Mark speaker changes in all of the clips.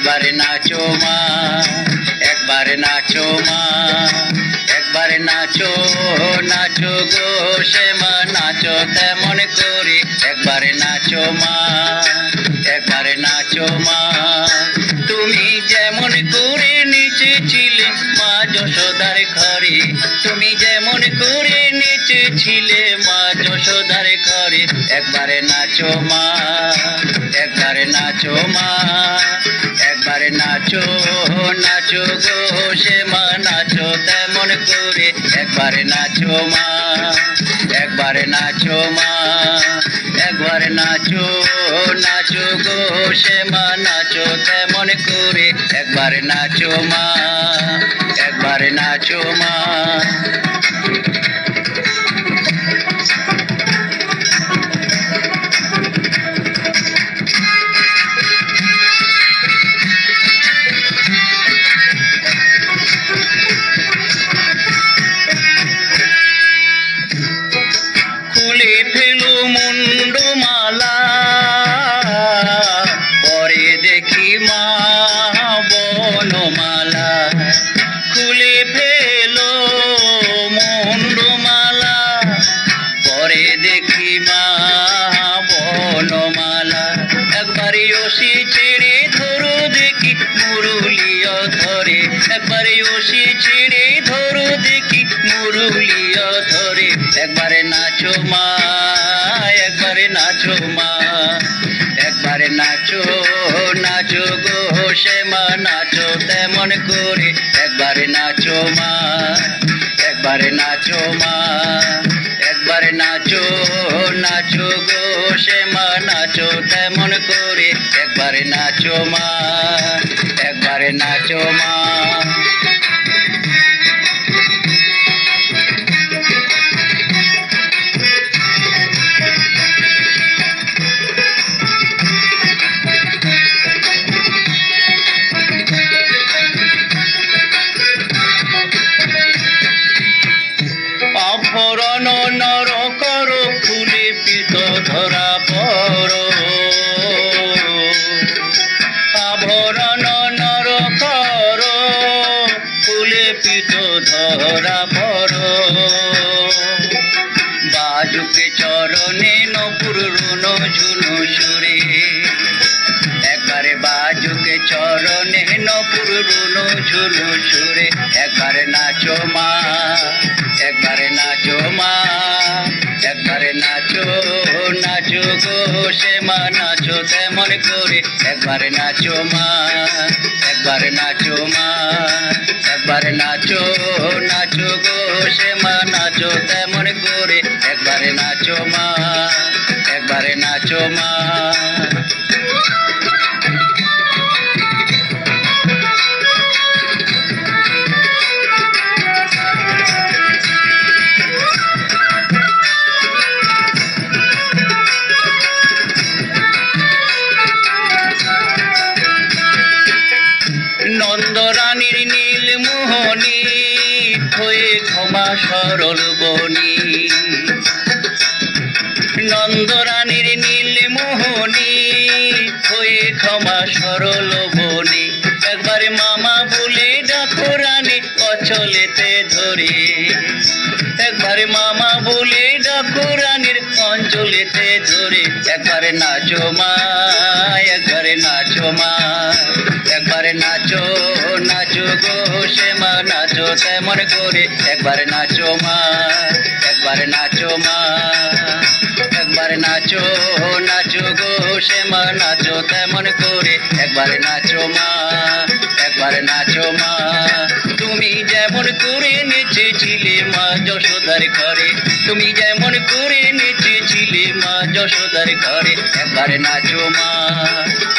Speaker 1: একবারে নাচো মা, একবারে নাচো মা, একবারে নাচো, নাচো গো শ্যামা নাচো তেমন করে, একবারে নাচো মা, একবারে নাচো মা। তুমি যেমন করে নেচেছিলে মা যশোদার ঘরে, তুমি যেমন করে নেচেছিলে মা যশোদার ঘরে, একবারে নাচো মা, একবারে নাচো মা, একবারে নাচো, নাচো গো শ্যামা নাচো তেমন করে, একবারে নাচো মা, একবারে নাচো মা, একবারে নাচো, নাচো গো শ্যামা নাচো তেমন করে, একবারে নাচো মা, একবারে নাচো মা। খুলে ফেলো মুন্ডমালা, পরে দেখি মা বনমালা, খুলে ফেলো মুন্ডমালা, পরে দেখি মা বনমালা, একবারে ওসি ছেড়ে ধরো দেখি মুরুলিয়া ধরে, একবারে ওসি ছেড়ে ধরো দেখি মুরুলিয়া ধরে, একবারে নাচো মা, একবারে নাচো মা, একবারে নাচো, নাচো গো শ্যামা নাচো তেমন করে, একবারে নাচো মা, একবারে নাচো মা, একবারে নাচো, নাচো গো শ্যামা নাচো তেমন করে, একবারে নাচো মা, একবারে নাচো মা। অভরণ নর কর ফুলে পিত ধরা পর, আভরণ নর কর ফুলে পিত ধরা পর, বাজুকে চরণে নপুর রুন ঝুনু সুরে, একবারে বাজুকে চরণে নপুর রুন ঝুনু সুরে, একবারে নাচো মা, একবারে নাচো মা, একবারে নাচো, নাচো গো শ্যামা নাচো তেমন করে, একবারে নাচো মা, একবারে নাচো মা, একবারে নাচো, নাচো গো শ্যামা নাচো তেমন করে, একবারে নাচো মা, একবারে নাচো মা। নন্দরানীর নীল মোহনী হয়ে ক্ষমা সরল বনি, নন্দরানীর নীল মোহনী হয়ে ক্ষমা সরল বনি, একবারে মামা বলে ডাকো রানী অচলেতে ধরে, একবারে মামা বলে ডাকো রানীর অঞ্চলেতে ধরে, একবারে নাচো মা, একবারে নাচো মা, একবারে নাচো, নাচো গো শ্যামা নাচো তেমন করে, একবারে নাচো মা, একবারে নাচো মা, একবারে নাচো, নাচো গো শ্যামা নাচো তেমন করে, একবারে নাচো মা, একবারে নাচো মা। তুমি যেমন করে নেচেছিলে মা যশোদার ঘরে, তুমি যেমন করে নেচেছিলে মা যশোদার ঘরে, একবারে নাচো মা,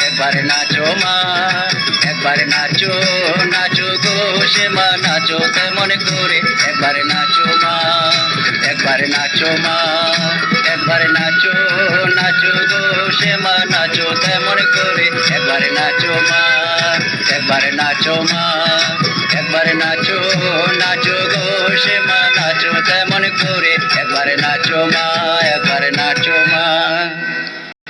Speaker 1: একবারে নাচো মা, একবারে নাচো, নাচো গো শ্যামা নাচো তেমন করে, একবারে নাচো মা, একবারে নাচো মা, একবারে নাচো, নাচো গো শ্যামা নাচো তেমন করে, একবারে নাচো মা, একবারে নাচো মা, একবারে নাচো, নাচো গো শ্যামা নাচো তেমন করে, একবারে নাচো মা।